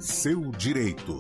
seu direito.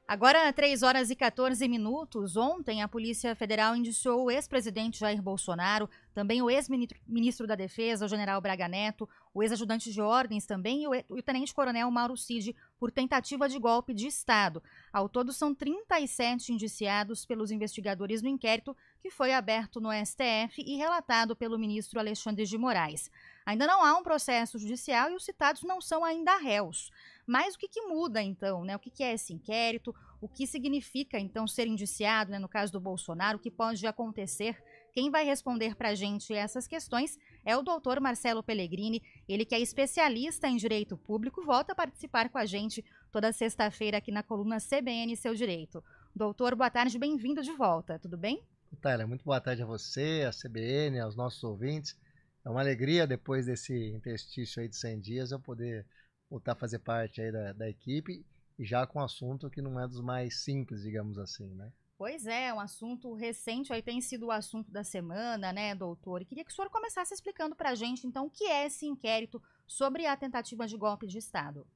Agora, 3h14. Ontem, a Polícia Federal indiciou o ex-presidente Jair Bolsonaro, também o ex-ministro da Defesa, o general Braga Neto, o ex-ajudante de ordens também e o tenente-coronel Mauro Cid por tentativa de golpe de Estado. Ao todo, são 37 indiciados pelos investigadores no inquérito que foi aberto no STF e relatado pelo ministro Alexandre de Moraes. Ainda não há um processo judicial e os citados não são ainda réus. Mas o que muda, então, né? O que é esse inquérito? O que significa, então, ser indiciado, né, no caso do Bolsonaro? O que pode acontecer? Quem vai responder para a gente essas questões é o doutor Marcelo Pellegrini, ele que é especialista em direito público, volta a participar com a gente toda sexta-feira aqui na coluna CBN Seu Direito. Doutor, boa tarde, bem-vindo de volta, tudo bem? Tyler, muito boa tarde a você, a CBN, aos nossos ouvintes. É uma alegria, depois desse interstício aí de 100 dias, eu poder voltar a fazer parte aí da equipe e já com um assunto que não é dos mais simples, digamos assim, né? Pois é, um assunto recente, aí tem sido o assunto da semana, né, doutor? E queria que o senhor começasse explicando para a gente, então, o que é esse inquérito sobre a tentativa de golpe de Estado.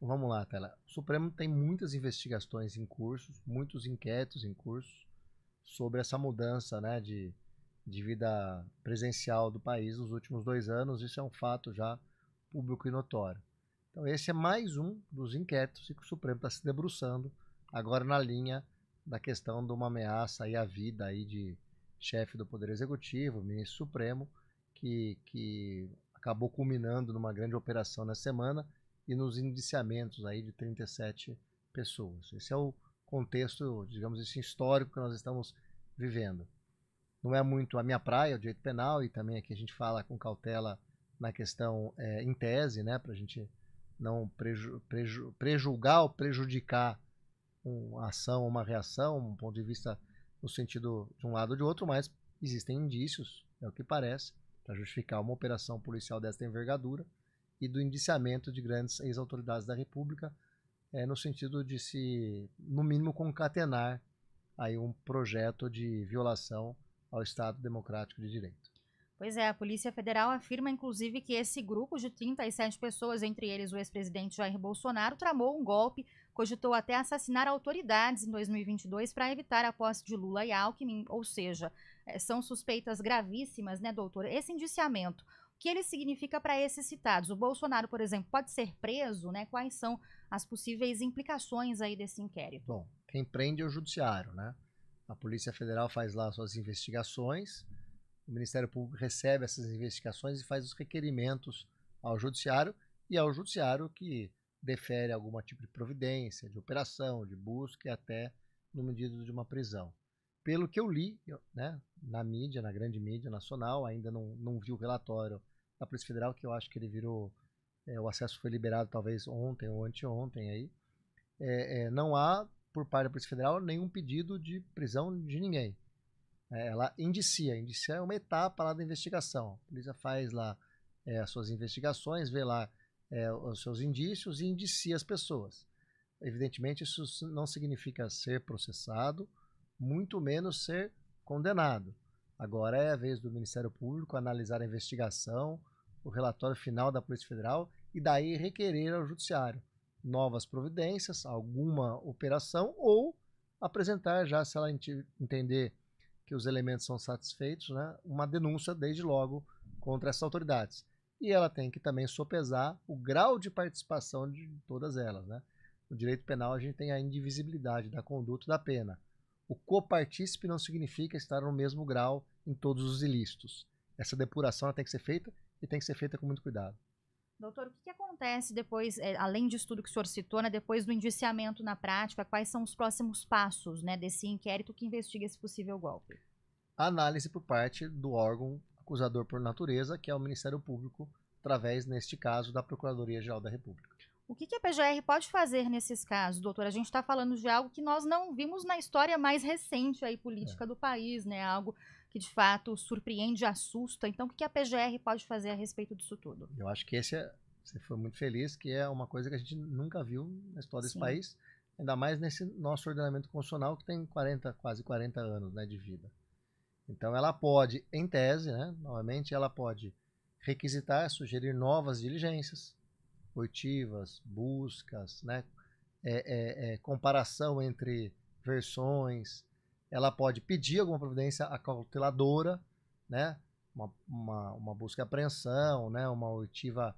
Vamos lá, Tyler. O Supremo tem muitas investigações em curso, muitos inquéritos em curso sobre essa mudança, né, de vida presencial do país nos últimos 2 anos. Isso é um fato já público e notório. Então esse é mais um dos inquéritos que o Supremo está se debruçando agora na linha da questão de uma ameaça aí à vida aí de chefe do Poder Executivo, ministro Supremo, que acabou culminando numa grande operação na semana e nos indiciamentos aí de 37 pessoas. Esse é o contexto, digamos assim, histórico que nós estamos vivendo. Não é muito a minha praia, o direito penal, e também aqui a gente fala com cautela na questão em tese, né, para a gente não prejulgar ou prejudicar uma ação ou uma reação, um ponto de vista no sentido de um lado ou de outro, mas existem indícios, é o que parece, para justificar uma operação policial desta envergadura e do indiciamento de grandes ex-autoridades da República, no sentido de se, no mínimo, concatenar aí um projeto de violação ao Estado Democrático de Direito. Pois é, a Polícia Federal afirma, inclusive, que esse grupo de 37 pessoas, entre eles o ex-presidente Jair Bolsonaro, tramou um golpe, cogitou até assassinar autoridades em 2022 para evitar a posse de Lula e Alckmin, ou seja, são suspeitas gravíssimas, né, doutor? Esse indiciamento, o que ele significa para esses citados? O Bolsonaro, por exemplo, pode ser preso, né? Quais são as possíveis implicações aí desse inquérito? Bom, quem prende é o Judiciário, né? A Polícia Federal faz lá suas investigações, o Ministério Público recebe essas investigações e faz os requerimentos ao Judiciário, e é o Judiciário que defere algum tipo de providência, de operação, de busca e até no medido de uma prisão. Pelo que eu li, né, na mídia, na grande mídia nacional, ainda não vi o relatório da Polícia Federal, que eu acho que ele virou, o acesso foi liberado talvez ontem ou anteontem aí, não há, por parte da Polícia Federal, nenhum pedido de prisão de ninguém. Ela indicia é uma etapa lá da investigação. A polícia faz lá as suas investigações, vê lá os seus indícios e indicia as pessoas. Evidentemente, isso não significa ser processado, muito menos ser condenado. Agora é a vez do Ministério Público analisar a investigação, o relatório final da Polícia Federal e daí requerer ao Judiciário novas providências, alguma operação ou apresentar, já se ela entender que os elementos são satisfeitos, né, uma denúncia desde logo contra essas autoridades. E ela tem que também sopesar o grau de participação de todas elas, né? No direito penal a gente tem a indivisibilidade da conduta e da pena. O copartícipe não significa estar no mesmo grau em todos os ilícitos. Essa depuração ela tem que ser feita e tem que ser feita com muito cuidado. Doutor, o que acontece depois, além disso tudo que o senhor citou, né, depois do indiciamento na prática, quais são os próximos passos, né, desse inquérito que investiga esse possível golpe? A análise por parte do órgão acusador por natureza, que é o Ministério Público, através, neste caso, da Procuradoria-Geral da República. O que a PGR pode fazer nesses casos, doutor? A gente está falando de algo que nós não vimos na história mais recente aí, política do país, né? Algo que de fato surpreende, assusta. Então, o que a PGR pode fazer a respeito disso tudo? Eu acho que você foi muito feliz, que é uma coisa que a gente nunca viu na história desse país, ainda mais nesse nosso ordenamento constitucional que tem quase 40 anos, né, de vida. Então ela pode, em tese, né, novamente, ela pode requisitar, sugerir novas diligências, oitivas, buscas, né, comparação entre versões. Ela pode pedir alguma providência acauteladora, né, uma busca e apreensão, né, uma oitiva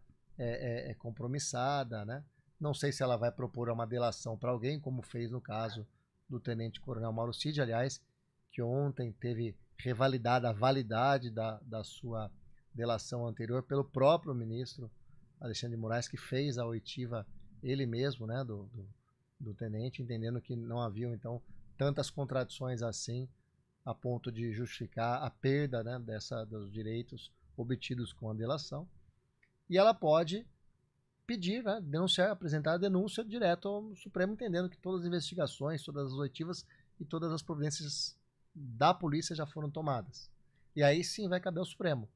compromissada, né. Não sei se ela vai propor uma delação para alguém, como fez no caso do tenente-coronel Mauro Cid, aliás, que ontem teve revalidada a validade da sua delação anterior pelo próprio ministro Alexandre de Moraes, que fez a oitiva ele mesmo, né, do tenente, entendendo que não haviam, então, tantas contradições assim, a ponto de justificar a perda, né, dos direitos obtidos com a delação. E ela pode pedir, né, denunciar, apresentar a denúncia direto ao Supremo, entendendo que todas as investigações, todas as oitivas e todas as providências da polícia já foram tomadas. E aí sim vai caber ao Supremo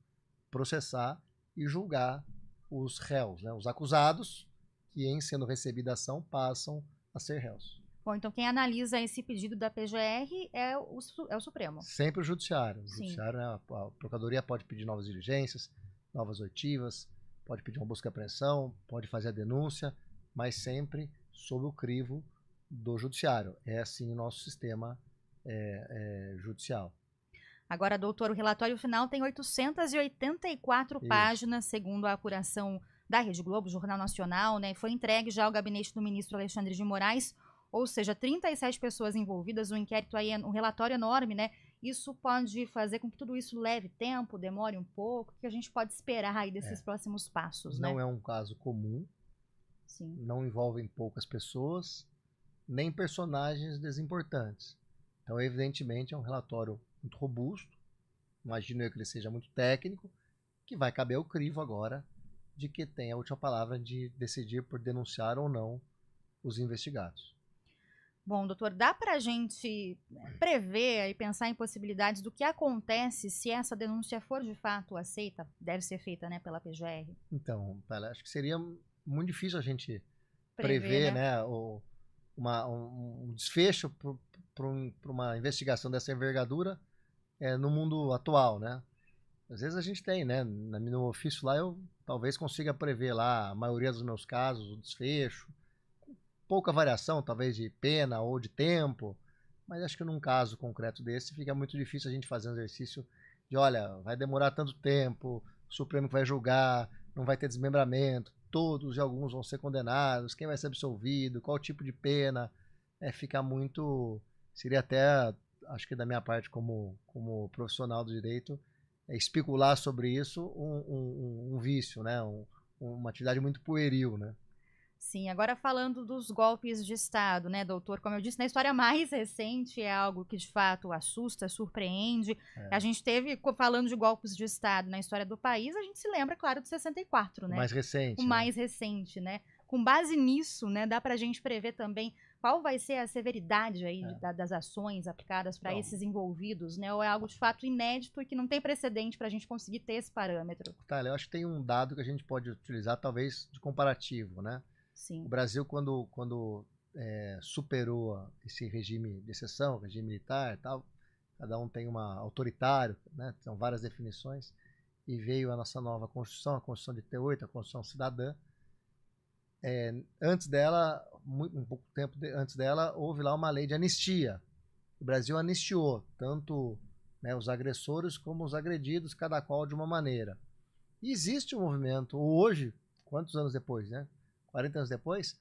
processar e julgar os réus, né, os acusados, que em sendo recebida a ação passam a ser réus. Bom, então quem analisa esse pedido da PGR é o Supremo. Sempre o Judiciário. O Sim. Judiciário, né, a Procuradoria pode pedir novas diligências, novas oitivas, pode pedir uma busca e apreensão, pode fazer a denúncia, mas sempre sob o crivo do Judiciário. É assim o nosso sistema judicial. Agora, doutor, o relatório final tem 884 páginas, segundo a apuração da Rede Globo, Jornal Nacional, né? Foi entregue já ao gabinete do ministro Alexandre de Moraes, ou seja, 37 pessoas envolvidas, um inquérito aí, um relatório enorme, né? Isso pode fazer com que tudo isso leve tempo, demore um pouco, o que a gente pode esperar aí desses próximos passos, né? Não é um caso comum, sim, não envolvem poucas pessoas, nem personagens desimportantes. Então, evidentemente, é um relatório muito robusto, imagino eu que ele seja muito técnico, que vai caber ao crivo agora de que tem a última palavra de decidir por denunciar ou não os investigados. Bom, doutor, dá para a gente prever e pensar em possibilidades do que acontece se essa denúncia for de fato aceita, deve ser feita, né, pela PGR? Então, acho que seria muito difícil a gente prever, né, um desfecho para uma investigação dessa envergadura no mundo atual, né? Às vezes a gente tem, né? No ofício lá eu talvez consiga prever lá a maioria dos meus casos, o desfecho, pouca variação talvez de pena ou de tempo, mas acho que num caso concreto desse fica muito difícil a gente fazer um exercício de, olha, vai demorar tanto tempo, o Supremo vai julgar, não vai ter desmembramento, todos e alguns vão ser condenados, quem vai ser absolvido, qual tipo de pena, fica muito, seria até, acho que da minha parte como profissional do direito, especular sobre isso um vício, né? Uma atividade muito pueril, né? Sim, agora falando dos golpes de Estado, né, doutor? Como eu disse, na história mais recente é algo que de fato assusta, surpreende. A gente teve, falando de golpes de Estado na história do país, a gente se lembra, claro, de 64, né? O mais recente. O mais recente, né? Com base nisso, né, dá pra gente prever também qual vai ser a severidade aí das ações aplicadas para esses envolvidos, né? Ou é algo de fato inédito e que não tem precedente para a gente conseguir ter esse parâmetro? Tá, eu acho que tem um dado que a gente pode utilizar, talvez, de comparativo, né? Sim. O Brasil, quando superou esse regime de exceção, regime militar e tal, cada um tem uma autoritário, né? São várias definições, e veio a nossa nova Constituição, a Constituição de 88, a Constituição Cidadã. Antes dela, um pouco tempo antes dela, houve lá uma lei de anistia. O Brasil anistiou tanto, né, os agressores como os agredidos, cada qual de uma maneira. E existe um movimento, hoje, quantos anos depois, né? 40 anos depois,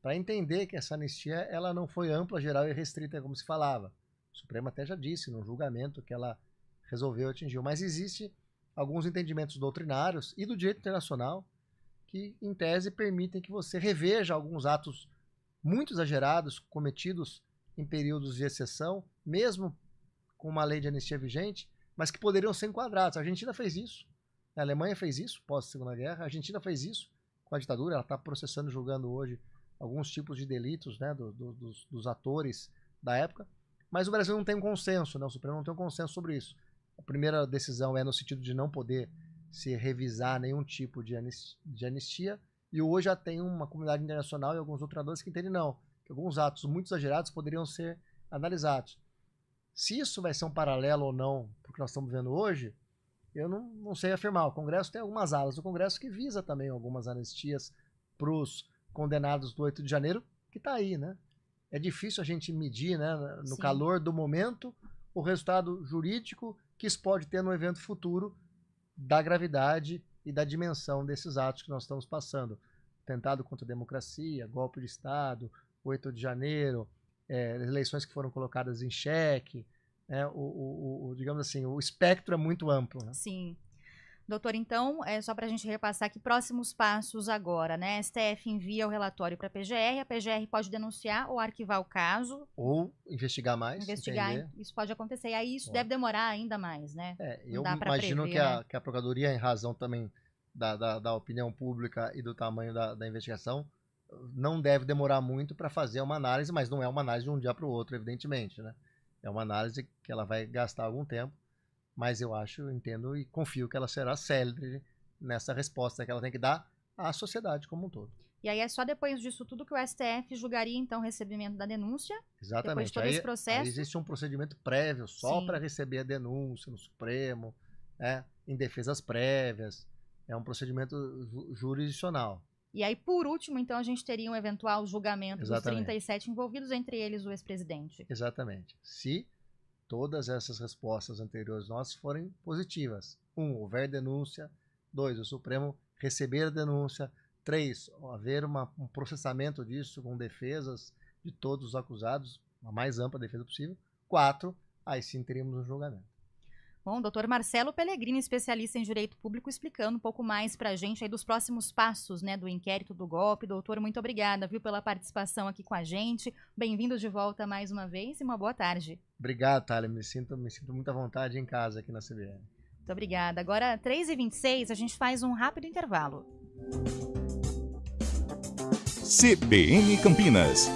para entender que essa anistia ela não foi ampla, geral e restrita, como se falava. O Supremo até já disse no julgamento que ela resolveu atingir. Mas existe alguns entendimentos doutrinários e do direito internacional que, em tese, permitem que você reveja alguns atos muito exagerados cometidos em períodos de exceção, mesmo com uma lei de anistia vigente, mas que poderiam ser enquadrados. A Argentina fez isso, a Alemanha fez isso pós-Segunda Guerra, a Argentina fez isso com a ditadura, ela está processando e julgando hoje alguns tipos de delitos, né, dos atores da época, mas o Brasil não tem um consenso, né, o Supremo não tem um consenso sobre isso. A primeira decisão é no sentido de não poder se revisar nenhum tipo de anistia, e hoje já tem uma comunidade internacional e alguns doutrinadores que entendem não, que alguns atos muito exagerados poderiam ser analisados. Se isso vai ser um paralelo ou não para o que nós estamos vendo hoje, eu não sei afirmar. O Congresso tem algumas alas do Congresso que visa também algumas anistias para os condenados do 8 de janeiro, que está aí, né? É difícil a gente medir, né, no Sim. calor do momento, o resultado jurídico que isso pode ter no evento futuro da gravidade e da dimensão desses atos que nós estamos passando. Tentado contra a democracia, golpe de Estado, 8 de janeiro, eleições que foram colocadas em xeque, né, digamos assim, o espectro é muito amplo. Né? Sim. Doutor, então, só para a gente repassar aqui, próximos passos agora, né? STF envia o relatório para a PGR pode denunciar ou arquivar o caso. Ou investigar mais, investigar, entender. Isso pode acontecer. Aí isso deve demorar ainda mais, né? Eu imagino prever, que a Procuradoria, em razão também da opinião pública e do tamanho da investigação, não deve demorar muito para fazer uma análise, mas não é uma análise de um dia para o outro, evidentemente, né? É uma análise que ela vai gastar algum tempo, mas eu entendo e confio que ela será célere nessa resposta que ela tem que dar à sociedade como um todo. E aí é só depois disso tudo que o STF julgaria, então, o recebimento da denúncia? Exatamente. Depois de todo esse processo? Aí existe um procedimento prévio só para receber a denúncia no Supremo, em defesas prévias. É um procedimento jurisdicional. E aí, por último, então, a gente teria um eventual julgamento Exatamente. dos 37 envolvidos, entre eles o ex-presidente. Exatamente. Se todas essas respostas anteriores nossas forem positivas. 1, houver denúncia. 2, o Supremo receber a denúncia. 3, haver um processamento disso com defesas de todos os acusados, a mais ampla defesa possível. 4, aí sim teríamos um julgamento. Bom, doutor Marcelo Pellegrini, especialista em direito público, explicando um pouco mais para a gente aí dos próximos passos, né, do inquérito do golpe. Doutor, muito obrigada, viu, pela participação aqui com a gente. Bem-vindo de volta mais uma vez e uma boa tarde. Obrigado, Thalia. Me sinto muito à vontade em casa aqui na CBN. Muito obrigada. Agora, 3h26, a gente faz um rápido intervalo. CBN Campinas,